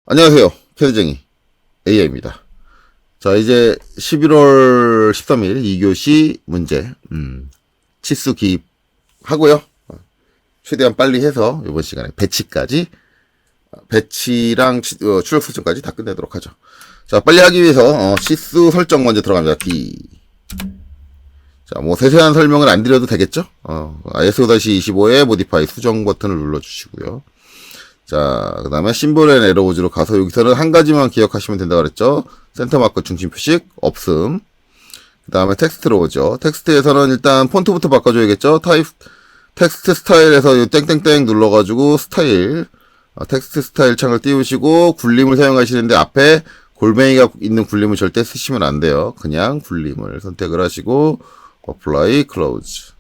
안녕하세요. 캐드쟁이 AI입니다. 자, 이제 11월 13일 2교시 문제, 치수 기입하고요. 최대한 빨리 해서 이번 시간에 배치까지, 배치랑 출력 설정까지 다 끝내도록 하죠. 자, 빨리 하기 위해서, 치수 설정 먼저 들어갑니다. D. 자, 뭐, 세세한 설명은 안 드려도 되겠죠? ISO-25에 모디파이 수정 버튼을 눌러주시고요. 자, 그 다음에 심볼 앤 에러우즈로 가서 여기서는 한 가지만 기억하시면 된다고 그랬죠. 센터 마크 중심 표식 없음. 그 다음에 텍스트로 오죠. 텍스트에서는 일단 폰트부터 바꿔줘야겠죠. 타입 텍스트 스타일에서 이 땡땡땡 눌러가지고 스타일, 텍스트 스타일 창을 띄우시고 굴림을 사용하시는데 앞에 골뱅이가 있는 굴림을 절대 쓰시면 안 돼요. 그냥 굴림을 선택을 하시고 apply close.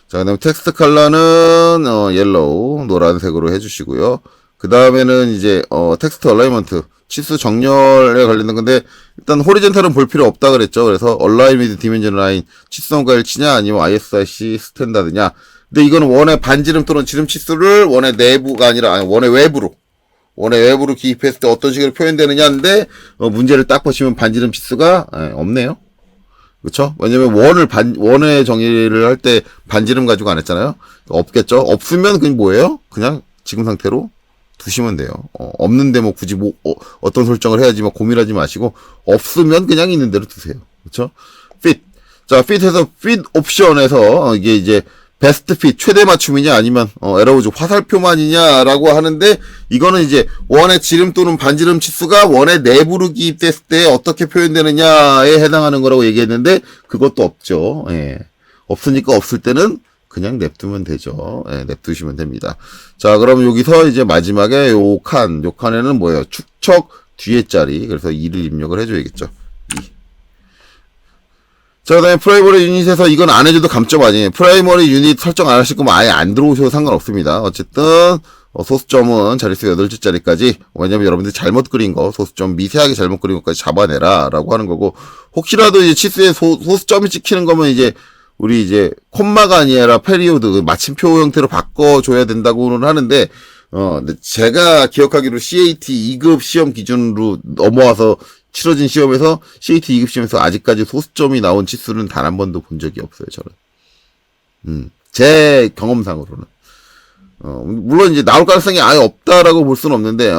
자, 그 다음에 텍스트 컬러는, 옐로우, 노란색으로 해주시고요. 그 다음에는 이제, 텍스트 얼라이먼트, 치수 정렬에 관련된 건데, 일단 호리젠탈은 볼 필요 없다 그랬죠. 그래서 얼라인 미드 디멘전 라인, 치수성과 일치냐, 아니면 ISRC 스탠다드냐. 근데 이거는 원의 반지름 또는 지름 치수를 원의 내부가 아니라, 아니, 원의 외부로 기입했을 때 어떤 식으로 표현되느냐인데, 문제를 딱 보시면 반지름 치수가, 없네요. 그쵸? 왜냐면 원의 정의를 할 때 반지름 가지고 안 했잖아요? 없겠죠? 없으면 그냥 뭐예요? 그냥 지금 상태로 두시면 돼요. 없는데 뭐 굳이 어떤 설정을 해야지 막 고민하지 마시고, 없으면 그냥 있는 대로 두세요. 그쵸? fit. 자, fit에서 fit 옵션에서 이게 이제 베스트 핏, 최대 맞춤이냐 아니면 에러우즈 화살표만이냐라고 하는데, 이거는 이제 원의 지름 또는 반지름 치수가 원의 내부로 기입됐을 때 어떻게 표현되느냐에 해당하는 거라고 얘기했는데 그것도 없죠. 예. 없으니까 없을 때는 그냥 냅두면 되죠. 예, 냅두시면 됩니다. 자, 그럼 여기서 이제 마지막에 요 칸에는 뭐예요? 축척 뒤에 자리. 그래서 2를 입력을 해줘야겠죠. 2. 자, 그 다음에 프라이머리 유닛에서 이건 안 해줘도 감점 아니에요. 프라이머리 유닛 설정 안 하실 거면 아예 안 들어오셔도 상관없습니다. 어쨌든, 소수점은 자릿수 8자리까지, 왜냐면 여러분들이 잘못 그린 거, 소수점 미세하게 잘못 그린 것까지 잡아내라, 라고 하는 거고, 혹시라도 이제 치수에 소수점이 찍히는 거면 이제, 우리 이제, 콤마가 아니라 페리오드, 마침표 형태로 바꿔줘야 된다고는 하는데, 제가 기억하기로 CAT 2급 시험 기준으로 넘어와서 치러진 시험에서 CAT 2급 시험에서 아직까지 소수점이 나온 치수는 단 한 번도 본 적이 없어요, 저는. 제 경험상으로는. 물론 이제 나올 가능성이 아예 없다라고 볼 수는 없는데,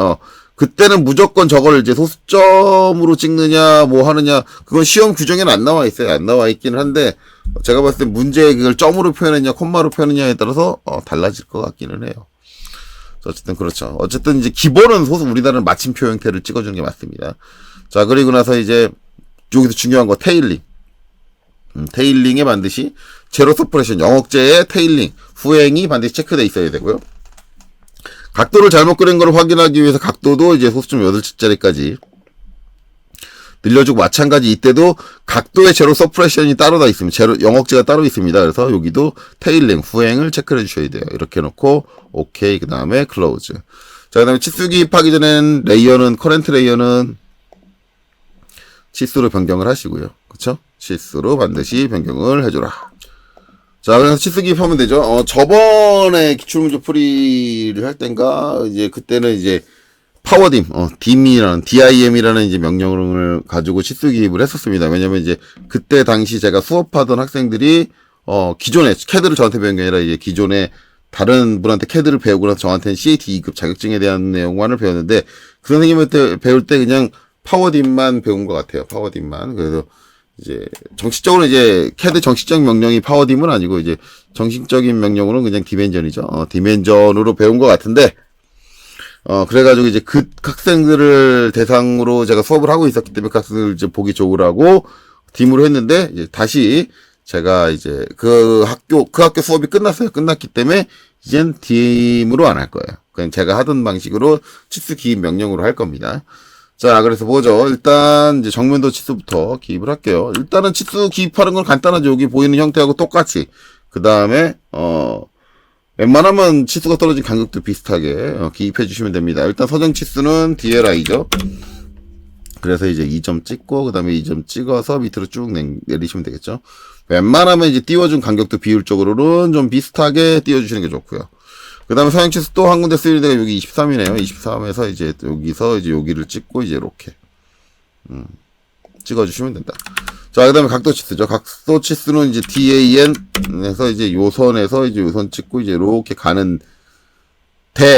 그때는 무조건 저걸 이제 소수점으로 찍느냐, 뭐 하느냐, 그건 시험 규정에는 안 나와 있어요. 안 나와 있긴 한데, 제가 봤을 때 문제에 그걸 점으로 표현했냐, 콤마로 표현했냐에 따라서, 달라질 것 같기는 해요. 어쨌든 그렇죠. 어쨌든 이제 기본은 우리나라는 마침표 형태를 찍어주는 게 맞습니다. 자, 그리고 나서 이제 여기서 중요한 거 테일링. 테일링에 반드시 제로 서퍼레이션 영억제의 테일링 후행이 반드시 체크되어 있어야 되고요. 각도를 잘못 그린 걸 확인하기 위해서 각도도 이제 소수점 8자리까지 늘려주고, 마찬가지 이때도 각도의 제로 서퍼레이션이 따로 다 있습니다. 영억제가 따로 있습니다. 그래서 여기도 테일링 후행을 체크해 주셔야 돼요. 이렇게 해놓고 오케이, 그 다음에 클로즈. 자, 그 다음에 치수 기입하기 전엔 커런트 레이어는 치수로 변경을 하시고요. 그쵸? 치수로 반드시 변경을 해줘라. 자, 그래서 치수 기입하면 되죠. 저번에 기출문제 풀이를 할 땐가, 이제 그때는 이제 파워딤, DIM이라는 이제 명령을 가지고 치수 기입을 했었습니다. 왜냐면 이제 그때 당시 제가 수업하던 학생들이, 기존에, CAD를 저한테 배운 게 아니라 이제 기존에 다른 분한테 CAD를 배우고 나서 저한테는 CAT 2급 자격증에 대한 내용만을 배웠는데, 그 선생님한테 배울 때 그냥 파워딤만 배운 것 같아요. 파워딤만. 그래서 이제 정식적으로 이제 CAD 정식적 명령이 파워딤은 아니고 이제 정식적인 명령으로는 그냥 디멘전이죠. 디멘전으로 배운 것 같은데, 그래가지고 이제 그 학생들을 대상으로 제가 수업을 하고 있었기 때문에 그 학생들 이제 보기 좋으라고 딤으로 했는데, 이제 다시 제가 이제 그 학교 수업이 끝났어요. 끝났기 때문에 이젠 딤으로 안 할 거예요. 그냥 제가 하던 방식으로 치수 기입 명령으로 할 겁니다. 자, 그래서 뭐죠? 일단 이제 정면도 치수부터 기입을 할게요. 일단은 치수 기입하는 건 간단하죠. 여기 보이는 형태하고 똑같이. 그 다음에 웬만하면 치수가 떨어진 간격도 비슷하게 기입해 주시면 됩니다. 일단 서정 치수는 DLI죠. 그래서 이제 2점 찍고, 그 다음에 2점 찍어서 밑으로 쭉 내리시면 되겠죠. 웬만하면 이제 띄워준 간격도 비율적으로는 좀 비슷하게 띄워주시는 게 좋고요. 그 다음에 서양 치수 또 한 군데 쓰이는 데가 여기 23이네요. 23에서 이제 여기서 이제 여기를 찍고 이제 이렇게 찍어주시면 된다. 자, 그 다음에 각도 치수죠. 각도 치수는 이제 DAN에서 이제 요선에서 이제 요선 찍고 이제 이렇게 가는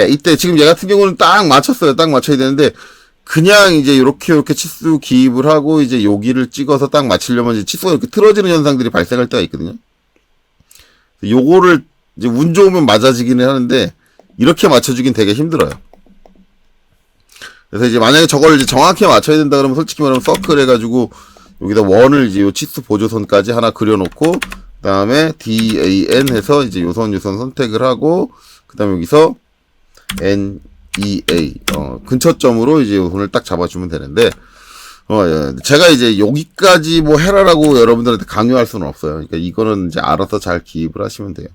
이때 지금 얘 같은 경우는 딱 맞췄어요. 딱 맞춰야 되는데, 그냥 이제 이렇게 치수 기입을 하고 이제 여기를 찍어서 딱 맞추려면 이제 치수가 이렇게 틀어지는 현상들이 발생할 때가 있거든요. 요거를 이제 운 좋으면 맞아지기는 하는데, 이렇게 맞춰주긴 되게 힘들어요. 그래서 이제 만약에 저걸 이제 정확히 맞춰야 된다 그러면 솔직히 말하면 서클 해가지고 여기다 원을 이제 요 치수 보조선까지 하나 그려놓고, 그 다음에 DAN 해서 이제 요선 선택을 하고, 그 다음에 여기서 NEA, 근처점으로 이제 요선을 딱 잡아주면 되는데, 예. 제가 이제 여기까지 뭐 해라라고 여러분들한테 강요할 수는 없어요. 그러니까 이거는 이제 알아서 잘 기입을 하시면 돼요.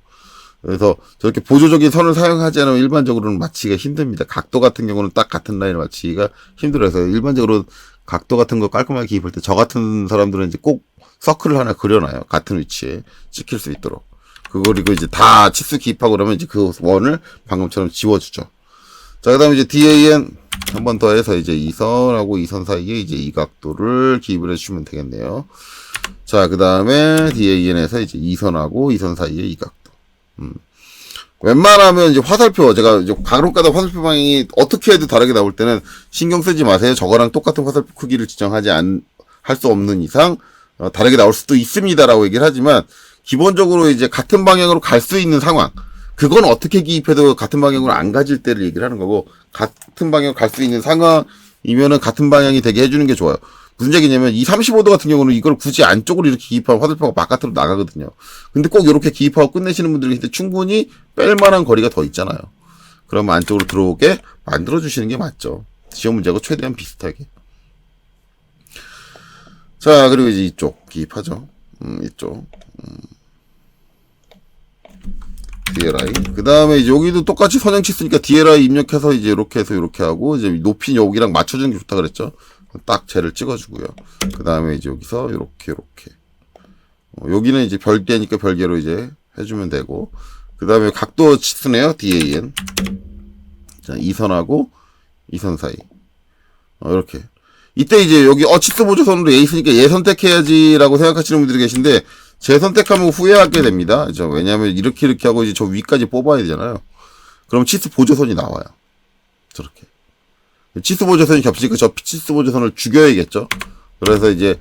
그래서 저렇게 보조적인 선을 사용하지 않으면 일반적으로는 맞히기가 힘듭니다. 각도 같은 경우는 딱 같은 라인을 맞히기가 힘들어서 일반적으로 각도 같은 거 깔끔하게 기입할 때 저 같은 사람들은 이제 꼭 서클을 하나 그려놔요. 같은 위치에 찍힐 수 있도록. 그리고 이제 다 치수 기입하고 그러면 이제 그 원을 방금처럼 지워주죠. 자, 그 다음에 이제 DAN 한 번 더 해서 이제 이 선하고 이 선 사이에 이제 이 각도를 기입을 해주시면 되겠네요. 자, 그 다음에 DAN에서 이제 이 선하고 이 선 사이에 이 각도. 웬만하면 이제 화살표, 제가 이제 가로가다 화살표 방향이 어떻게 해도 다르게 나올 때는 신경 쓰지 마세요. 저거랑 똑같은 화살표 크기를 지정하지 할 수 없는 이상, 다르게 나올 수도 있습니다라고 얘기를 하지만, 기본적으로 이제 같은 방향으로 갈 수 있는 상황, 그건 어떻게 기입해도 같은 방향으로 안 가질 때를 얘기를 하는 거고, 같은 방향으로 갈 수 있는 상황이면은 같은 방향이 되게 해주는 게 좋아요. 무슨 얘기냐면, 이 35도 같은 경우는 이걸 굳이 안쪽으로 이렇게 기입하면 화살표가 바깥으로 나가거든요. 근데 꼭 이렇게 기입하고 끝내시는 분들이 있는데 충분히 뺄만한 거리가 더 있잖아요. 그러면 안쪽으로 들어오게 만들어주시는 게 맞죠. 시험 문제하고 최대한 비슷하게. 자, 그리고 이제 이쪽 기입하죠. 이쪽. DLI. 그 다음에 이제 여기도 똑같이 선형치 쓰니까 DLI 입력해서 이제 이렇게 해서 이렇게 하고, 이제 높이 여기랑 맞춰주는 게 좋다 그랬죠. 딱 쟤를 찍어주고요. 그 다음에 이제 여기서 이렇게. 여기는 이제 별개니까 별개로 이제 해주면 되고, 그 다음에 각도 치수네요. DAN. 자, 이 선하고 이 선 사이. 이렇게. 이때 이제 여기 치수 보조선으로 얘 있으니까 얘 선택해야지라고 생각하시는 분들이 계신데, 제 선택하면 후회하게 됩니다. 왜냐하면 이렇게 하고 이제 저 위까지 뽑아야 되잖아요. 그럼 치수 보조선이 나와요. 저렇게. 치수 보조선이 겹치니까 저 치수 보조선을 죽여야겠죠. 그래서 이제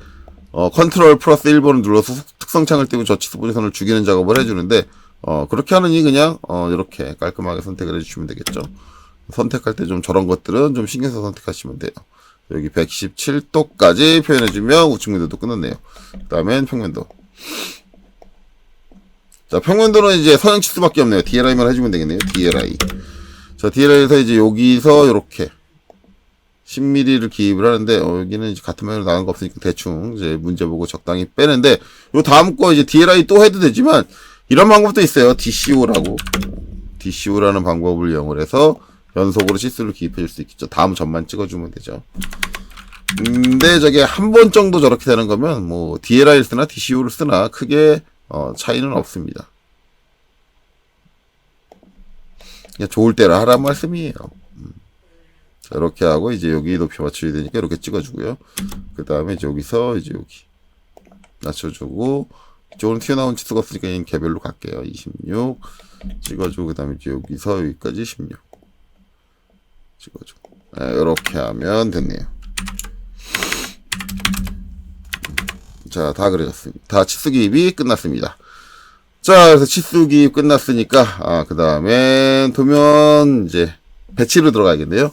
컨트롤 플러스 1번을 눌러서 특성창을 띄고 저 치수 보조선을 죽이는 작업을 해주는데, 그렇게 하느니 그냥 이렇게 깔끔하게 선택을 해주시면 되겠죠. 선택할 때 좀 저런 것들은 좀 신경써 선택하시면 돼요. 여기 117도까지 표현해주면 우측 면도도 끝났네요. 그 다음엔 평면도. 자, 평면도는 이제 서양 치수밖에 없네요. DLI만 해주면 되겠네요. DLI. 자, DLI에서 이제 여기서 이렇게 10mm를 기입을 하는데, 여기는 이제 같은 방향으로 나간 거 없으니까 대충 이제 문제 보고 적당히 빼는데, 요 다음 거 이제 DLI 또 해도 되지만, 이런 방법도 있어요. DCO라는 방법을 이용을 해서 연속으로 치수를 기입해 줄 수 있겠죠. 다음 점만 찍어주면 되죠. 근데 저게 한 번 정도 저렇게 되는 거면, 뭐, DLI를 쓰나 DCO를 쓰나 크게, 차이는 없습니다. 그냥 좋을 때라 하란 말씀이에요. 자, 이렇게 하고, 이제 여기 높이 맞춰야 되니까 이렇게 찍어주고요. 그 다음에 이제 여기서 이제 여기 맞춰주고, 이쪽은 튀어나온 치수가 없으니까 그냥 개별로 갈게요. 26 찍어주고, 그 다음에 이제 여기서 여기까지 16 찍어주고. 네, 이렇게 하면 됐네요. 자, 다 그려졌습니다. 다 치수 기입이 끝났습니다. 자, 그래서 치수 기입 끝났으니까, 그 다음에 도면 이제 배치로 들어가야겠네요.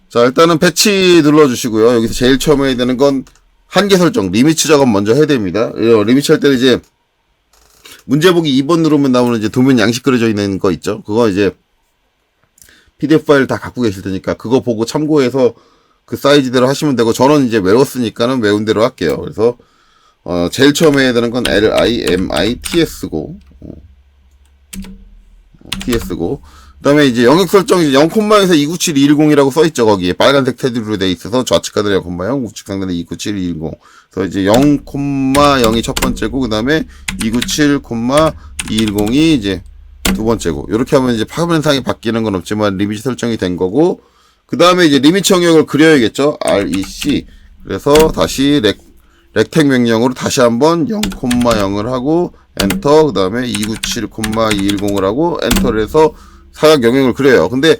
자, 일단은 배치 눌러주시고요. 여기서 제일 처음에 해야 되는 건 한계 설정, 리미츠 작업 먼저 해야 됩니다. 리미츠 할 때는 이제 문제 보기 2번 누르면 나오는 이제 도면 양식 그려져 있는 거 있죠. 그거 이제 PDF 파일 다 갖고 계실 테니까 그거 보고 참고해서 그 사이즈대로 하시면 되고, 저는 이제 외웠으니까는 외운 대로 할게요. 그래서 제일 처음에 해야 되는 건 LIMITS고, TS고, 그 다음에 이제 영역 설정, 0,에서 297210이라고 써있죠. 거기에 빨간색 테두리로 되어 있어서 좌측 하단에 0,0, 우측 상단에 297210. 그래서 이제 0,0이 첫 번째고, 그 다음에 297,210이 이제 두 번째고. 이렇게 하면 이제 화면상이 바뀌는 건 없지만 리밋이 설정이 된 거고, 그 다음에 이제 리밋 영역을 그려야겠죠. REC. 그래서 다시 렉텍 명령으로 다시 한번 0,0을 하고 엔터, 그 다음에 297,210을 하고 엔터를 해서 사각 영역을 그려요. 근데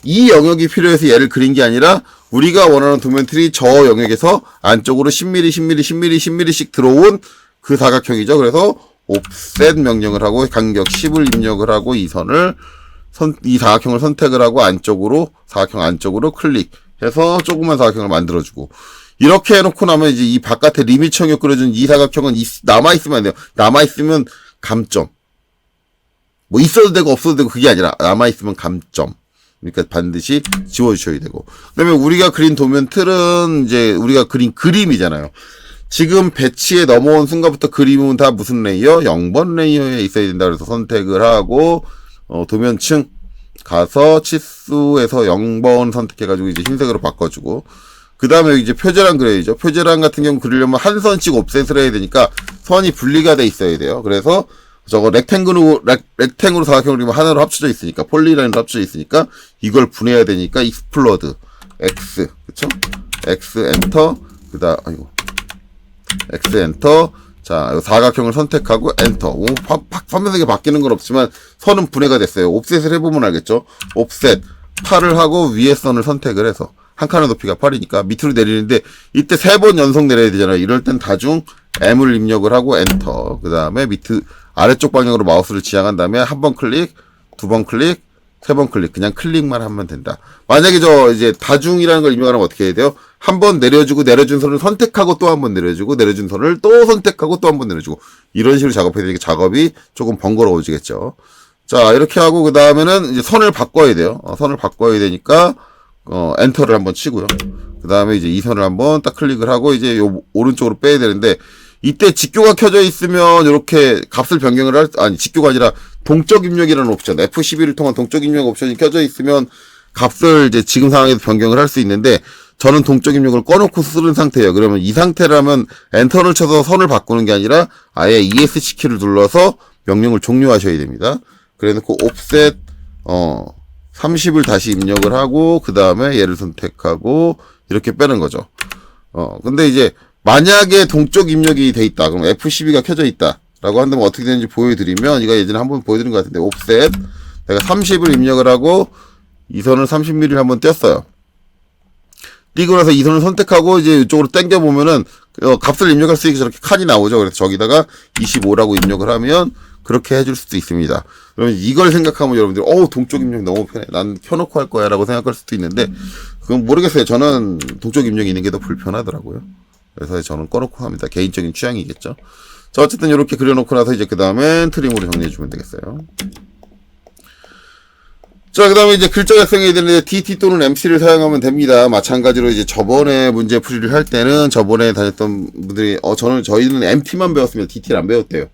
이 영역이 필요해서 얘를 그린 게 아니라 우리가 원하는 도면 틀이 저 영역에서 안쪽으로 10mm, 10mm, 10mm, 10mm씩 들어온 그 사각형이죠. 그래서 옵셋 명령을 하고 간격 10을 입력을 하고 이 사각형을 선택을 하고 사각형 안쪽으로 클릭해서 조그만 사각형을 만들어주고, 이렇게 해놓고 나면 이제 이 바깥에 리밋 영역 그려준 이 사각형은 남아있으면 안 돼요. 남아있으면 감점. 뭐 있어도 되고 없어도 되고 그게 아니라 남아있으면 감점. 그러니까 반드시 지워주셔야 되고. 그 다음에 우리가 그린 도면 틀은 이제 우리가 그린 그림이잖아요. 지금 배치에 넘어온 순간부터 그림은 다 무슨 레이어? 0번 레이어에 있어야 된다. 그래서 선택을 하고, 도면층 가서 치수에서 0번 선택해가지고 이제 흰색으로 바꿔주고, 그 다음에 이제 표제란 그려야죠. 표제란 같은 경우 그리려면 한 선씩 옵셋을 해야 되니까 선이 분리가 돼 있어야 돼요. 그래서 저거 렉탱으로 사각형을 그리면 하나로 합쳐져 있으니까, 폴리라인으로 합쳐져 있으니까 이걸 분해해야 되니까 익스플로드 X, 그쵸? X 엔터, X 엔터. 자, 사각형을 선택하고 엔터. 화면색이 바뀌는 건 없지만 선은 분해가 됐어요. 옵셋을 해보면 알겠죠? 옵셋 8을 하고 위에 선을 선택을 해서 한 칸의 높이가 8이니까 밑으로 내리는데 이때 3번 연속 내려야 되잖아요. 이럴 땐 다중 M을 입력을 하고 엔터. 그 다음에 아래쪽 방향으로 마우스를 지향한 다음에 한 번 클릭, 두 번 클릭, 세 번 클릭. 그냥 클릭만 하면 된다. 만약에 이제 다중이라는 걸 입력하면 어떻게 해야 돼요? 한 번 내려주고 내려준 선을 선택하고 또 한 번 내려주고 내려준 선을 또 선택하고 또 한 번 내려주고 이런 식으로 작업해야 되니까 작업이 조금 번거로워지겠죠. 자, 이렇게 하고 그 다음에는 이제 선을 바꿔야 돼요. 선을 바꿔야 되니까 엔터를 한번 치고요. 그 다음에 이제 이 선을 한번 딱 클릭을 하고 이제 요 오른쪽으로 빼야 되는데, 이때 직교가 켜져 있으면 이렇게 값을 변경을 직교가 아니라 동적 입력이라는 옵션, F12를 통한 동적 입력 옵션이 켜져 있으면 값을 이제 지금 상황에서 변경을 할 수 있는데, 저는 동적 입력을 꺼놓고 쓰는 상태예요. 그러면 이 상태라면 엔터를 쳐서 선을 바꾸는 게 아니라 아예 ESC 키를 눌러서 명령을 종료하셔야 됩니다. 그래놓고 옵셋 30을 다시 입력을 하고 그 다음에 얘를 선택하고 이렇게 빼는 거죠. 근데 이제 만약에 동적 입력이 돼 있다. 그럼 F12가 켜져 있다. 라고 한다면 어떻게 되는지 보여드리면, 이거 예전에 한번 보여드린 것 같은데, 옵셋 내가 30을 입력을 하고 이 선을 30mm를 한번 띄었어요. 띄고 나서 이 선을 선택하고 이제 이쪽으로 당겨 보면은 값을 입력할 수 있게 저렇게 칸이 나오죠. 그래서 저기다가 25라고 입력을 하면 그렇게 해줄 수도 있습니다. 그러면 이걸 생각하면 여러분들 동쪽 입력 너무 편해, 난 켜놓고 할 거야 라고 생각할 수도 있는데, 그건 모르겠어요. 저는 동쪽 입력이 있는 게 더 불편하더라고요. 그래서 저는 꺼놓고 합니다. 개인적인 취향이겠죠. 자, 어쨌든 이렇게 그려놓고 나서 이제 그 다음엔 트림으로 정리해주면 되겠어요. 자, 그 다음에 이제 글자 작성해야 되는데 DT 또는 MC를 사용하면 됩니다. 마찬가지로 이제 저번에 문제 풀이를 할 때는 저번에 다녔던 분들이 저희는 MT만 배웠으면 DT를 안 배웠대요.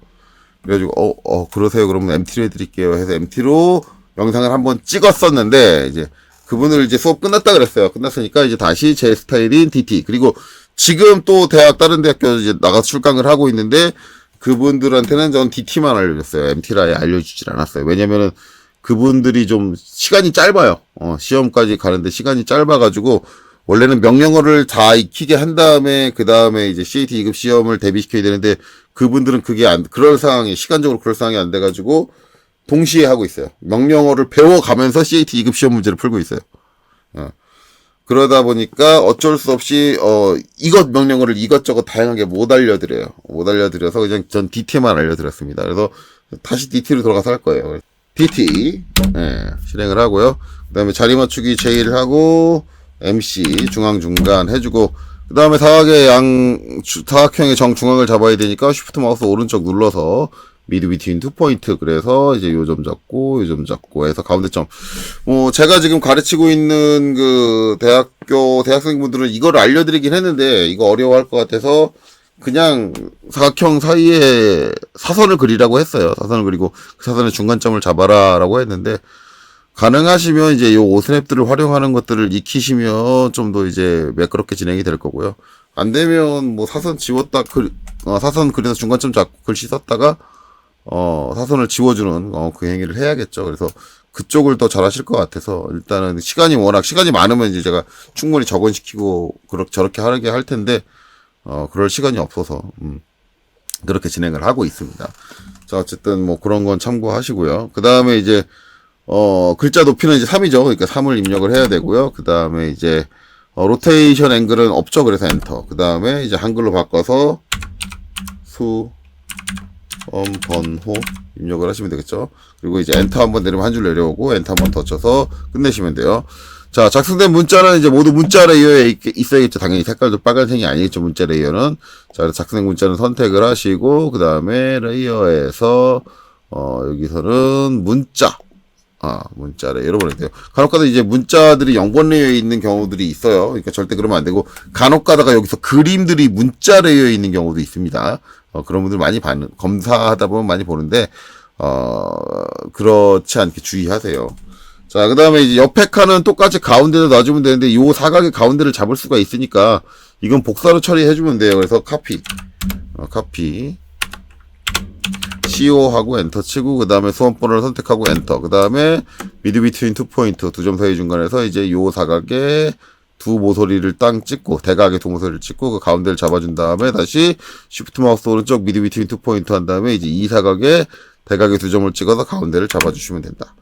그래가지고 그러세요. 그러면 MT로 해드릴게요. 해서 MT로 영상을 한번 찍었었는데, 이제 그분을 이제 수업 끝났다 그랬어요. 끝났으니까 이제 다시 제 스타일인 DT, 그리고 지금 또 다른 대학교 이제 나가서 출강을 하고 있는데 그분들한테는 전 DT만 알려줬어요. MT를 아예 알려주질 않았어요. 왜냐면은 그분들이 좀 시간이 짧아요. 시험까지 가는데 시간이 짧아가지고, 원래는 명령어를 다 익히게 한 다음에 그 다음에 이제 CAT 2급 시험을 대비시켜야 되는데, 그분들은 그게 시간적으로 그럴 상황이 안 돼가지고 동시에 하고 있어요. 명령어를 배워가면서 CAT 2급 시험 문제를 풀고 있어요. 그러다 보니까 어쩔 수 없이 명령어를 이것저것 다양하게 못 알려드려요. 못 알려드려서 그냥 전 DT만 알려드렸습니다. 그래서 다시 DT로 돌아가서 할 거예요. DT 실행을 하고요. 그 다음에 자리 맞추기 제의를 하고 MC 중앙중간 해주고, 그 다음에 사각형의 정중앙을 잡아야 되니까 쉬프트 마우스 오른쪽 눌러서 미드 비트윈 2포인트, 그래서 이제 요 점 잡고 해서 가운데 점. 제가 지금 가르치고 있는 그 대학생분들은 이걸 알려드리긴 했는데 이거 어려워할 것 같아서 그냥 사각형 사이에 사선을 그리라고 했어요. 사선을 그리고 그 사선의 중간점을 잡아라 라고 했는데, 가능하시면 이제 요 오스냅들을 활용하는 것들을 익히시면 좀 더 이제 매끄럽게 진행이 될 거고요. 안 되면 뭐 사선 지웠다 사선 그려서 중간점 잡고 글씨 썼다가 사선을 지워주는, 그 행위를 해야겠죠. 그래서 그쪽을 더 잘하실 것 같아서, 일단은 시간이 많으면 이제 제가 충분히 적응시키고, 저렇게 하게 할 텐데, 그럴 시간이 없어서, 그렇게 진행을 하고 있습니다. 자, 어쨌든 뭐 그런 건 참고하시고요. 그 다음에 이제, 글자 높이는 이제 3이죠. 그러니까 3을 입력을 해야 되고요. 그 다음에 이제, 로테이션 앵글은 없죠. 그래서 엔터. 그 다음에 이제 한글로 바꿔서, 번호 입력을 하시면 되겠죠. 그리고 이제 엔터 한번 내리면 한 줄 내려오고 엔터 한번 더 쳐서 끝내시면 돼요. 자, 작성된 문자는 이제 모두 문자 레이어에 있어야겠죠. 당연히 색깔도 빨간색이 아니겠죠. 문자 레이어는. 자, 작성된 문자는 선택을 하시고 그 다음에 레이어에서 여기서는 문자 레이어로 보내야 돼요. 간혹가다 이제 문자들이 0번 레이어에 있는 경우들이 있어요. 그러니까 절대 그러면 안 되고 간혹가다가 여기서 그림들이 문자 레이어에 있는 경우도 있습니다. 그런 분들 많이 검사하다 보면 많이 보는데 그렇지 않게 주의하세요. 자, 그 다음에 이제 옆에 칸은 똑같이 가운데로 놔주면 되는데 요 사각의 가운데를 잡을 수가 있으니까 이건 복사로 처리해주면 돼요. 그래서 카피 CO 하고 엔터 치고 그 다음에 수험번호를 선택하고 엔터 그 다음에 미드 비트윈 투 포인트 두 점 사이 중간에서 이제 요 사각에 두 모서리를 땅 찍고 대각의 두 모서리를 찍고 그 가운데를 잡아준 다음에 다시 쉬프트 마우스 오른쪽 미드 비트윈 투 포인트 한 다음에 이제 이 사각에 대각의 두 점을 찍어서 가운데를 잡아주시면 된다.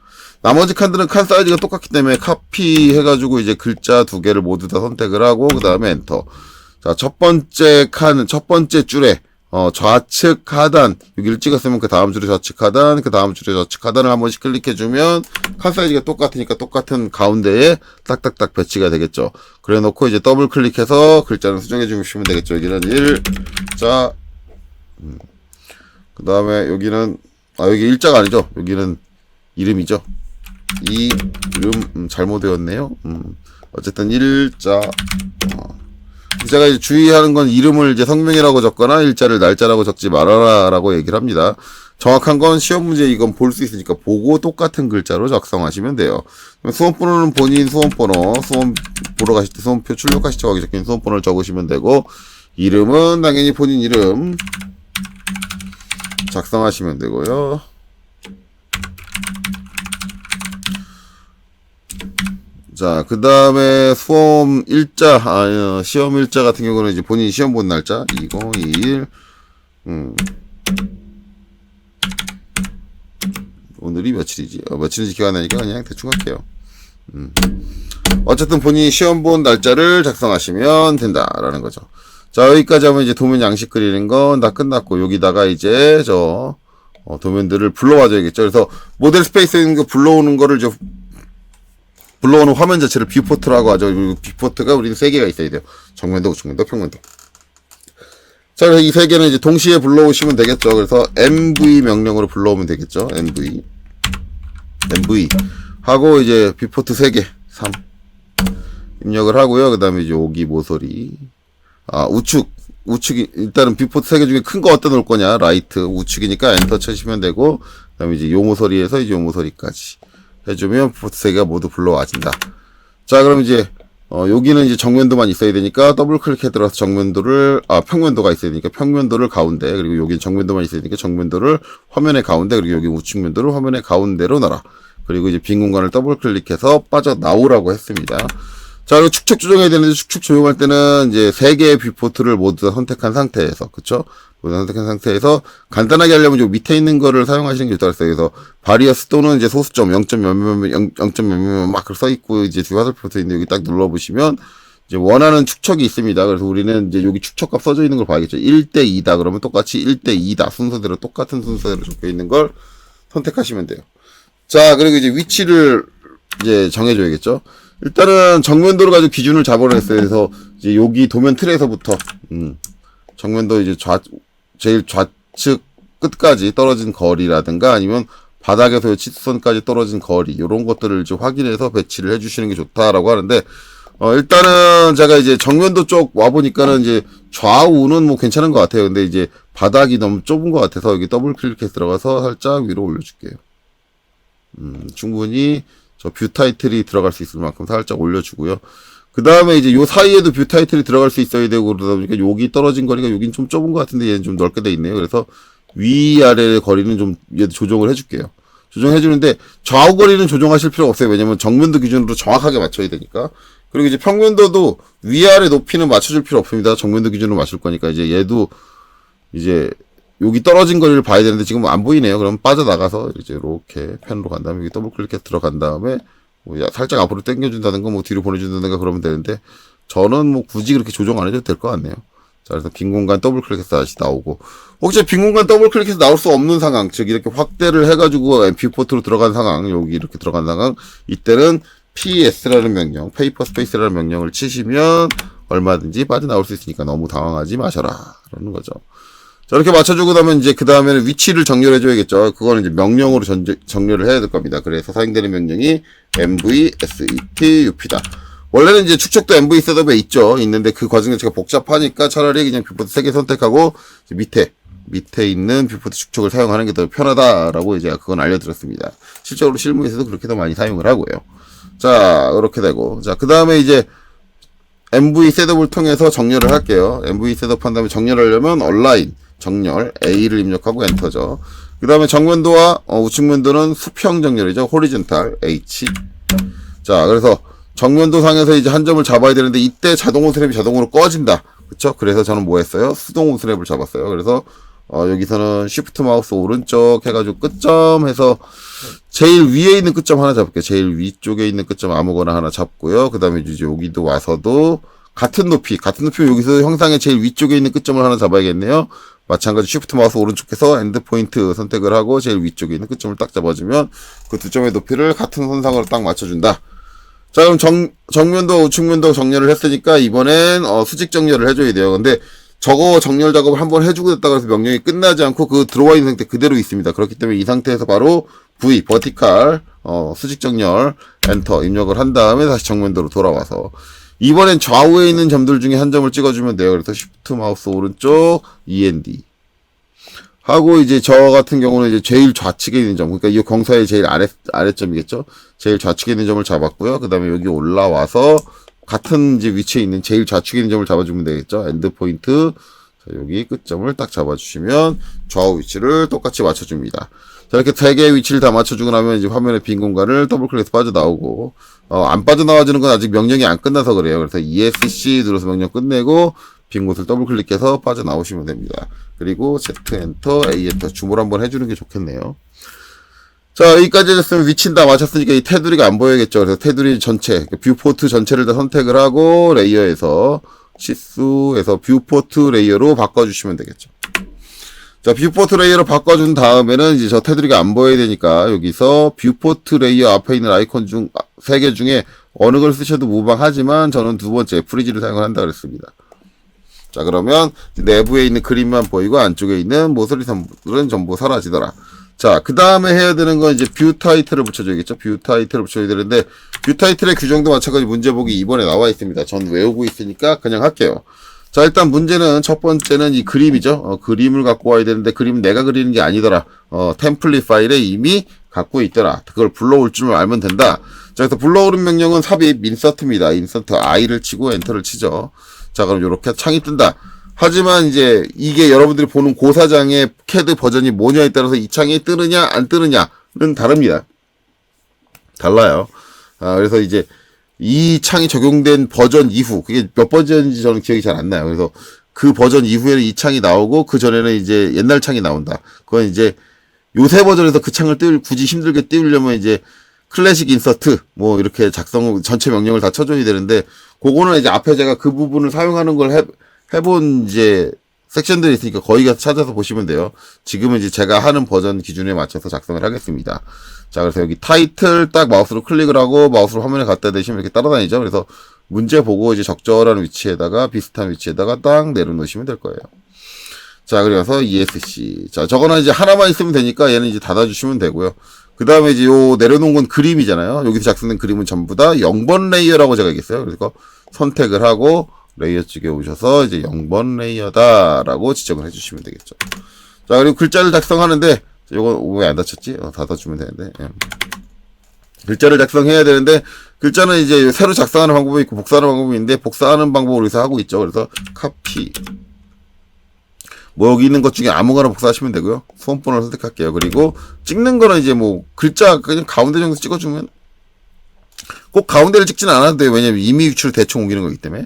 나머지 칸들은 칸 사이즈가 똑같기 때문에 카피 해가지고 이제 글자 두 개를 모두 다 선택을 하고 그 다음에 엔터. 자, 첫 번째 줄에 좌측 하단 여기를 찍었으면 그 다음 줄에 좌측 하단 그 다음 줄에 좌측 하단을 한 번씩 클릭해주면 칸 사이즈가 똑같으니까 똑같은 가운데에 딱딱딱 배치가 되겠죠. 그래 놓고 이제 더블 클릭해서 글자를 수정해 주시면 되겠죠. 여기는 1자 그 다음에 여기는 여기 일자가 아니죠. 여기는 이름이죠. 이 이름 잘못 외웠네요. 어쨌든 일자 제가 이제 주의하는 건 이름을 이제 성명이라고 적거나 일자를 날짜라고 적지 말아라라고 얘기를 합니다. 정확한 건 시험 문제 이건 볼 수 있으니까 보고 똑같은 글자로 작성하시면 돼요. 수험번호는 본인 수험번호, 수험 보러 가실 때 수험표 출력하실 때 거기 적힌 수험번호를 적으시면 되고 이름은 당연히 본인 이름 작성하시면 되고요. 자, 그 다음에 시험 일자 같은 경우는 이제 본인 시험 본 날짜, 2021, 오늘이 며칠이지? 며칠인지 기억 안 나니까 그냥 대충 할게요. 어쨌든 본인이 시험 본 날짜를 작성하시면 된다라는 거죠. 자, 여기까지 하면 이제 도면 양식 그리는 건 다 끝났고, 여기다가 이제 도면들을 불러와줘야겠죠. 그래서 모델 스페이스에 있는 거 불러오는 거를 불러오는 화면 자체를 뷰포트라고 하죠. 뷰포트가 우리는 3개가 있어야 돼요. 정면도, 우측면도, 평면도. 자, 그래서 이 3개는 이제 동시에 불러오시면 되겠죠. 그래서 MV 명령으로 불러오면 되겠죠. MV 하고 이제 뷰포트 3개, 3 입력을 하고요. 그 다음에 이제 여기 모서리, 우측이 일단은 뷰포트 3개 중에 큰 거 어디다 놓을 거냐? 라이트 우측이니까 엔터 쳐시면 되고, 그 다음에 이제 요 모서리에서 이제 요 모서리까지 해주면 뷰포트 3개가 모두 불러와진다. 자, 그럼 이제 여기는 이제 정면도만 있어야 되니까 더블 클릭해 들어서 정면도를 평면도가 있어야 되니까 평면도를 가운데, 그리고 여기는 정면도만 있어야 되니까 정면도를 화면의 가운데, 그리고 여기 우측면도를 화면의 가운데로 놔라. 그리고 이제 빈 공간을 더블 클릭해서 빠져나오라고 했습니다. 자, 그리고 축척 조정해야 되는데 축척 조정할 때는 이제 3개의 뷰포트를 모두 다 선택한 상태에서, 그쵸? 모두 선택한 상태에서 간단하게 하려면 요 밑에 있는 거를 사용하시는 게 좋다고 했어요. 그래서 바리어스 또는 이제 소수점 0.몇몇 막 써있고 이제 두 화살표 붙어 있는데 여기 딱 눌러보시면 이제 원하는 축척이 있습니다. 그래서 우리는 이제 여기 축척값 써져 있는 걸 봐야겠죠. 1대2다. 그러면 똑같이 1대2다. 순서대로 똑같은 순서대로 적혀 있는 걸 선택하시면 돼요. 자, 그리고 이제 위치를 이제 정해줘야겠죠. 일단은 정면도를 가지고 기준을 잡아냈어요. 그래서 이제 여기 도면 틀에서부터 정면도 이제 제일 좌측 끝까지 떨어진 거리라든가 아니면 바닥에서 치수선까지 떨어진 거리 이런 것들을 이제 확인해서 배치를 해주시는 게 좋다라고 하는데 일단은 제가 이제 정면도 쪽 와보니까는 이제 좌우는 뭐 괜찮은 것 같아요. 근데 이제 바닥이 너무 좁은 것 같아서 여기 더블 클릭해서 들어가서 살짝 위로 올려줄게요. 충분히 저 뷰 타이틀이 들어갈 수 있을 만큼 살짝 올려주고요. 그 다음에 이제 요 사이에도 뷰 타이틀이 들어갈 수 있어야 되고 그러다 보니까 여기 떨어진 거리가 여긴 좀 좁은 것 같은데 얘는 좀 넓게 돼 있네요. 그래서 위아래 거리는 좀 얘도 조정을 해줄게요. 조정해주는데 좌우 거리는 조정하실 필요 없어요. 왜냐면 정면도 기준으로 정확하게 맞춰야 되니까. 그리고 이제 평면도도 위아래 높이는 맞춰줄 필요 없습니다. 정면도 기준으로 맞출 거니까 이제 얘도 이제 여기 떨어진 거리를 봐야 되는데 지금 안 보이네요. 그럼 빠져나가서 이제 이렇게 펜으로 간 다음에 여기 더블 클릭해서 들어간 다음에 뭐 살짝 앞으로 당겨준다든가 뭐 뒤로 보내준다든가 그러면 되는데 저는 뭐 굳이 그렇게 조정 안 해도 될 것 같네요. 자, 그래서 빈 공간 더블 클릭해서 다시 나오고 혹시 빈 공간 더블 클릭해서 나올 수 없는 상황, 즉 이렇게 확대를 해가지고 뷰포트로 들어간 상황, 여기 이렇게 들어간 상황, 이때는 PS라는 명령, 페이퍼 스페이스라는 명령을 치시면 얼마든지 빠져나올 수 있으니까 너무 당황하지 마셔라. 그러는 거죠. 자, 이렇게 맞춰주고 나면 이제 그 다음에는 위치를 정렬해줘야겠죠. 그거는 이제 명령으로 정렬을 해야 될 겁니다. 그래서 사용되는 명령이 mv-set-up다. 원래는 이제 축적도 MV 셋업에 있는데 그 과정 자체가 복잡하니까 차라리 그냥 뷰포트 3개 선택하고 밑에 있는 뷰포트 축적을 사용하는 게 더 편하다라고 이제 그건 알려드렸습니다. 실적으로 실무에서도 그렇게 더 많이 사용을 하고요. 자, 그렇게 되고. 자, 그 다음에 이제 MV 셋업을 통해서 정렬을 할게요. MV 셋업 한 다음에 정렬하려면 얼라인, 정렬, A를 입력하고 엔터죠. 그 다음에 정면도와 우측면도는 수평 정렬이죠. 호리존탈, H. 자, 그래서 정면도 상에서 이제 한 점을 잡아야 되는데 이때 자동 오스랩이 자동으로 꺼진다. 그쵸? 그래서 저는 뭐 했어요? 수동 오스랩을 잡았어요. 그래서 여기서는 쉬프트 마우스 오른쪽 해가지고 끝점 해서 제일 위에 있는 끝점 하나 잡을게요. 제일 위쪽에 있는 끝점 아무거나 하나 잡고요. 그 다음에 이제 여기도 와서도 같은 높이면 여기서 형상의 제일 위쪽에 있는 끝점을 하나 잡아야겠네요. 마찬가지 쉬프트 마우스 오른쪽에서 엔드 포인트 선택을 하고 제일 위쪽에 있는 끝점을 딱 잡아주면 그 두 점의 높이를 같은 선상으로 딱 맞춰준다. 자, 그럼 정면도 우측면도 정렬을 했으니까 이번엔 수직 정렬을 해줘야 돼요. 근데 저거 정렬 작업을 한번 해주고 됐다고 해서 명령이 끝나지 않고 그 들어와 있는 상태 그대로 있습니다. 그렇기 때문에 이 상태에서 바로 V, 버티칼, 수직 정렬, 엔터 입력을 한 다음에 다시 정면도로 돌아와서 이번엔 좌우에 있는 점들 중에 한 점을 찍어주면 돼요. 그래서 Shift 마우스 오른쪽, END. 하고 이제 저 같은 경우는 이제 제일 좌측에 있는 점, 그러니까 이 경사의 제일 아래점이겠죠. 제일 좌측에 있는 점을 잡았고요. 그 다음에 여기 올라와서 같은 이제 위치에 있는 제일 좌측에 있는 점을 잡아주면 되겠죠. 엔드 포인트. 자, 여기 끝점을 딱 잡아주시면 좌우 위치를 똑같이 맞춰줍니다. 자, 이렇게 3개의 위치를 다 맞춰주고 나면 이제 화면에 빈 공간을 더블 클릭해서 빠져나오고, 안 빠져나와주는 건 아직 명령이 안 끝나서 그래요. 그래서 ESC 눌러서 명령 끝내고, 빈 곳을 더블 클릭해서 빠져나오시면 됩니다. 그리고 Z 엔터, A 엔터 줌을 한번 해주는 게 좋겠네요. 자, 여기까지 했으면 위치는 다 맞췄으니까 이 테두리가 안 보여야겠죠. 그래서 테두리 전체, 뷰포트 전체를 다 선택을 하고 레이어에서 시스에서 뷰포트 레이어로 바꿔주시면 되겠죠. 자, 뷰포트 레이어로 바꿔준 다음에는 이제 저 테두리가 안 보여야 되니까 여기서 뷰포트 레이어 앞에 있는 아이콘 중 3개 중에 어느 걸 쓰셔도 무방하지만 저는 두 번째 프리즈를 사용을 한다 그랬습니다. 자, 그러면 내부에 있는 그림만 보이고 안쪽에 있는 모서리선들은 전부 사라지더라. 자, 그 다음에 해야 되는 건 이제 뷰 타이틀을 붙여줘야겠죠. 뷰 타이틀을 붙여야 되는데 뷰 타이틀의 규정도 마찬가지 문제보기 2번에 나와 있습니다. 전 외우고 있으니까 그냥 할게요. 자, 일단 문제는 첫 번째는 이 그림이죠. 그림을 갖고 와야 되는데 그림은 내가 그리는 게 아니더라. 템플릿 파일에 이미 갖고 있더라. 그걸 불러올 줄 알면 된다. 자, 그래서 불러오는 명령은 삽입 인서트입니다. 인서트 I를 치고 엔터를 치죠. 자, 그럼 이렇게 창이 뜬다. 하지만 이제 이게 여러분들이 보는 고사장의 CAD 버전이 뭐냐에 따라서 이 창이 뜨느냐 안 뜨느냐는 다릅니다. 달라요. 그래서 이제 이 창이 적용된 버전 이후, 그게 몇 버전인지 저는 기억이 잘 안 나요. 그래서 그 버전 이후에는 이 창이 나오고 그 전에는 이제 옛날 창이 나온다. 그건 이제 요새 버전에서 그 창을 굳이 힘들게 띄우려면 이제 클래식 인서트 뭐 이렇게 전체 명령을 다 쳐줘야 되는데 그거는 이제 앞에 제가 그 부분을 사용하는 걸 해본 이제 섹션들이 있으니까 거기 가서 찾아서 보시면 돼요. 지금은 이제 제가 하는 버전 기준에 맞춰서 작성을 하겠습니다. 자, 그래서 여기 타이틀 딱 마우스로 클릭을 하고 마우스로 화면에 갖다 대시면 이렇게 따라다니죠. 그래서 문제 보고 이제 적절한 위치에다가 비슷한 위치에다가 딱 내려놓으시면 될 거예요. 자, 그래서 ESC. 자, 저거는 이제 하나만 있으면 되니까 얘는 이제 닫아주시면 되고요. 그 다음에 이제 요 내려놓은 건 그림이잖아요. 여기서 작성된 그림은 전부 다 0번 레이어라고 제가 얘기했어요. 그래서 선택을 하고 레이어 쪽에 오셔서 이제 0번 레이어다라고 지정을 해주시면 되겠죠. 자, 그리고 글자를 작성하는데 요거 왜 안 닫혔지? 닫아주면 되는데. 예. 글자를 작성해야 되는데 글자는 이제 새로 작성하는 방법이 있고 복사하는 방법이 있는데 복사하는 방법을 여기서 하고 있죠. 그래서 카피 뭐 여기 있는 것 중에 아무거나 복사하시면 되고요. 수험번호를 선택할게요. 그리고 찍는 거는 이제 뭐 글자 그냥 가운데 정도 찍어주면 꼭 가운데를 찍지는 않아도 돼요. 왜냐면 이미 위치를 대충 옮기는 거기 때문에.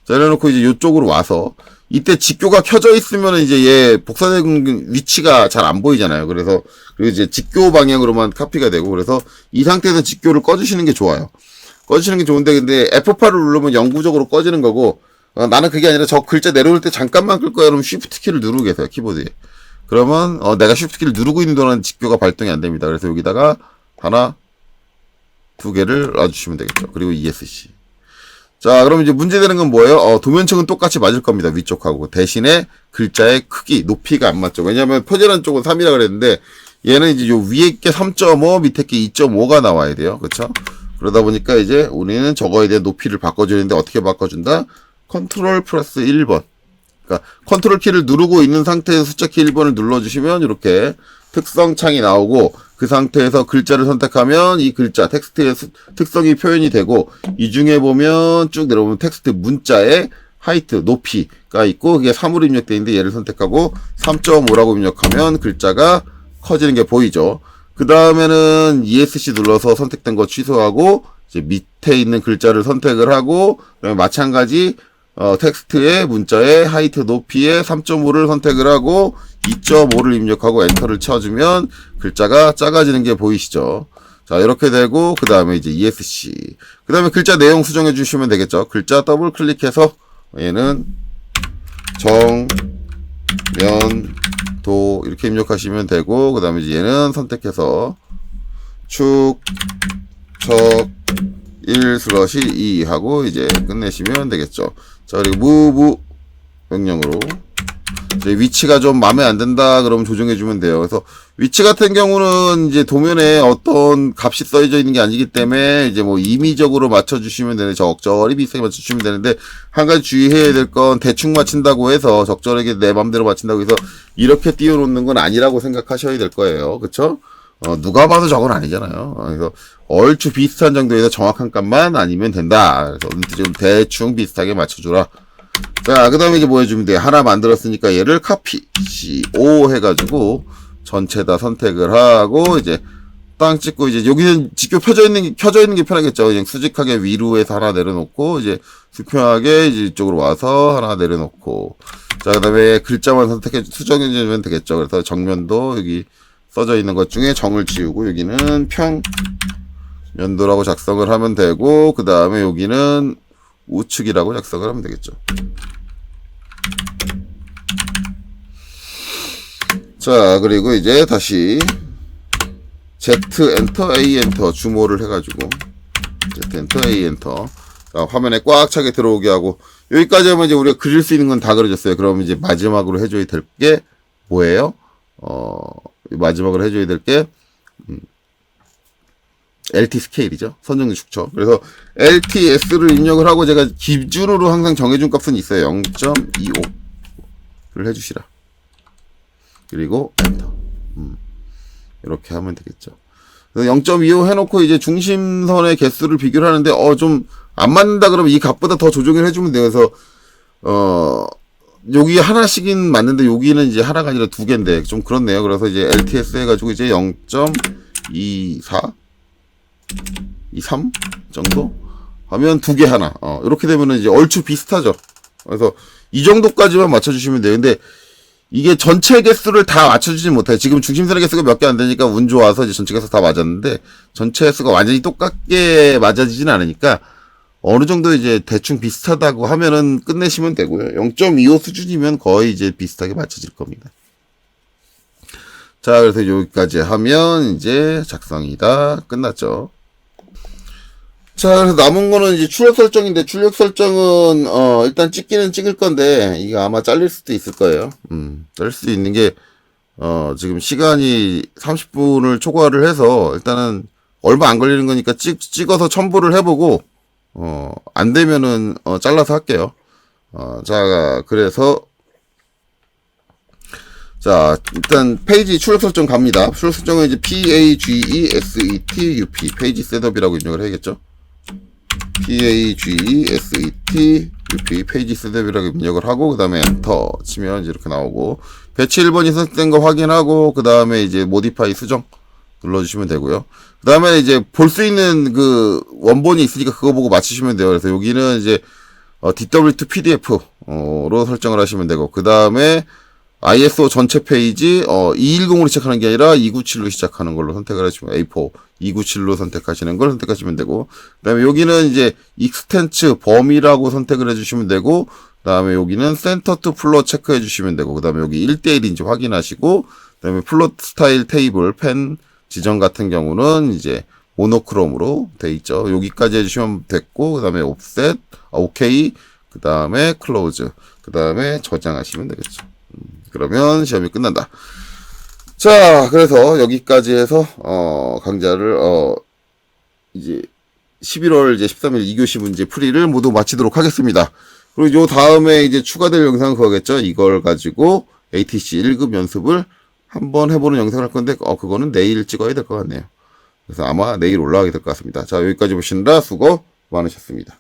자, 이래놓고 이제 이쪽으로 와서 이때 직교가 켜져 있으면 이제 얘 복사된 위치가 잘 안 보이잖아요. 그래서 그리고 이제 직교 방향으로만 카피가 되고 그래서 이 상태에서 직교를 꺼주시는 게 좋아요. 꺼주시는 게 좋은데 근데 F8을 누르면 영구적으로 꺼지는 거고 나는 그게 아니라 저 글자 내려올 때 잠깐만 끌 거야. 그러면 Shift 키를 누르고 계세요. 키보드에. 그러면 내가 Shift 키를 누르고 있는 동안 직교가 발동이 안 됩니다. 그래서 여기다가 하나, 두 개를 놔주시면 되겠죠. 그리고 ESC. 자, 그럼 이제 문제되는 건 뭐예요? 도면층은 똑같이 맞을 겁니다. 위쪽하고. 대신에 글자의 크기, 높이가 안 맞죠. 왜냐면 표절한 쪽은 3이라 그랬는데 얘는 이제 요 위에 게 3.5, 밑에 게 2.5가 나와야 돼요. 그렇죠? 그러다 보니까 이제 우리는 저거에 대한 높이를 바꿔주는데 어떻게 바꿔준다? 컨트롤 플러스 1번. 그러니까 컨트롤 키를 누르고 있는 상태에서 숫자 키 1번을 눌러주시면 이렇게 특성 창이 나오고 그 상태에서 글자를 선택하면 이 글자 텍스트의 특성이 표현이 되고 이 중에 보면 쭉 내려오면 텍스트 문자의 하이트 높이가 있고 그게 3으로 입력되어 있는데 얘를 선택하고 3.5라고 입력하면 글자가 커지는 게 보이죠. 그 다음에는 ESC 눌러서 선택된 거 취소하고 이제 밑에 있는 글자를 선택을 하고 그다음에 마찬가지 텍스트의 문자의 하이트 높이의 3.5를 선택을 하고 2.5를 입력하고 엔터를 쳐주면 글자가 작아지는 게 보이시죠. 자, 이렇게 되고 그 다음에 이제 ESC 그 다음에 글자 내용 수정해 주시면 되겠죠. 글자 더블 클릭해서 얘는 정, 면, 도 이렇게 입력하시면 되고 그 다음에 이제 얘는 선택해서 축, 척, 1/2 하고 이제 끝내시면 되겠죠. 자, 그리고 move 명령으로 이제 위치가 좀 마음에 안 든다 그러면 조정해 주면 돼요. 그래서 위치 같은 경우는 이제 도면에 어떤 값이 써져 있는 게 아니기 때문에 이제 뭐 임의적으로 맞춰 주시면 되는데 적절히 비슷하게 맞춰 주시면 되는데 한 가지 주의해야 될 건 대충 맞춘다고 해서 적절하게 내 맘대로 맞춘다고 해서 이렇게 띄워 놓는 건 아니라고 생각하셔야 될 거예요. 그쵸? 누가 봐도 저건 아니잖아요. 그래서 얼추 비슷한 정도에서 정확한 값만 아니면 된다. 그래서 좀 대충 비슷하게 맞춰주라. 자, 그 다음에 이제 뭐 해주면 돼? 하나 만들었으니까 얘를 카피, CO 해가지고 전체 다 선택을 하고 이제 땅 찍고 이제 여기는 직교 켜져 있는 게 편하겠죠. 그냥 수직하게 위로에서 하나 내려놓고 이제 수평하게 이제 이쪽으로 와서 하나 내려놓고 자, 그 다음에 글자만 수정해주면 되겠죠. 그래서 정면도 여기 써져 있는 것 중에 정을 지우고 여기는 평면도라고 작성을 하면 되고 그 다음에 여기는 우측이라고 작성을 하면 되겠죠. 자, 그리고 이제 다시 Z 엔터 A 엔터 주모를 해가지고 Z 엔터 A 엔터 자, 화면에 꽉 차게 들어오게 하고 여기까지 하면 이제 우리가 그릴 수 있는 건 다 그려졌어요. 그럼 이제 마지막으로 해줘야 될 게 뭐예요? 마지막으로 해줘야 될 게 LT 스케일이죠. 선정률 축척. 그래서 LTS를 입력을 하고 제가 기준으로 항상 정해준 값은 있어요. 0.25를 해주시라. 그리고 엔터. 이렇게 하면 되겠죠. 0.25 해놓고 이제 중심선의 개수를 비교를 하는데 좀 안 맞는다 그러면 이 값보다 더 조정을 해주면 돼요. 그래서 여기 하나씩은 맞는데 여기는 이제 하나가 아니라 두 개인데 좀 그렇네요. 그래서 이제 LTS 해가지고 이제 0.24 23 정도 하면 두 개 하나 이렇게 되면은 이제 얼추 비슷하죠. 그래서 이 정도까지만 맞춰주시면 돼요. 근데 이게 전체 개수를 다 맞춰주지 못해요. 지금 중심선의 개수가 몇 개 안 되니까 운 좋아서 이제 전체 개수 다 맞았는데 전체 개수가 완전히 똑같게 맞아지진 않으니까 어느 정도 이제 대충 비슷하다고 하면은 끝내시면 되고요. 0.25 수준이면 거의 이제 비슷하게 맞춰질 겁니다. 자, 그래서 여기까지 하면 이제 작성이 다 끝났죠. 자, 그래서 남은 거는 이제 출력 설정인데, 출력 설정은, 일단 찍기는 찍을 건데, 이게 아마 잘릴 수도 있을 거예요. 잘릴 수도 있는 게, 지금 시간이 30분을 초과를 해서, 일단은 얼마 안 걸리는 거니까 찍어서 첨부를 해보고, 안 되면은, 잘라서 할게요. 자, 그래서, 자, 일단 페이지 출력 설정 갑니다. 출력 설정은 이제 PAGESET UP, 페이지 셋업이라고 입력을 해야겠죠. PAGESET WP 페이지 수대비라고 입력을 하고 그 다음에 엔터 치면 이제 이렇게 나오고 배치 1번이 선택된 거 확인하고 그 다음에 이제 모디파이 수정 눌러주시면 되고요. 그 다음에 이제 볼 수 있는 그 원본이 있으니까 그거 보고 맞추시면 돼요. 그래서 여기는 이제 DW2 PDF로 설정을 하시면 되고 그 다음에 ISO 전체 페이지 210으로 시작하는 게 아니라 297로 시작하는 걸로 선택을 하시면 A4 297로 선택하시는 걸 선택하시면 되고 그 다음에 여기는 이제 익스텐츠 범위라고 선택을 해주시면 되고 그 다음에 여기는 센터 투 플로 체크해 주시면 되고 그 다음에 여기 1대1인지 확인하시고 그 다음에 플롯 스타일 테이블 펜 지정 같은 경우는 이제 모노크롬으로 돼 있죠. 여기까지 해주시면 됐고 그 다음에 옵셋 오케이 그 다음에 클로즈 그 다음에 저장하시면 되겠죠. 그러면 시험이 끝난다. 자, 그래서 여기까지 해서 강좌를 이제 11월 이제 13일 2교시 문제 풀이를 모두 마치도록 하겠습니다. 그리고 요 다음에 이제 추가될 영상은 그거겠죠. 이걸 가지고 ATC 1급 연습을 한번 해보는 영상을 할 건데 그거는 내일 찍어야 될 것 같네요. 그래서 아마 내일 올라가게 될 것 같습니다. 자, 여기까지 보시느라 수고 많으셨습니다.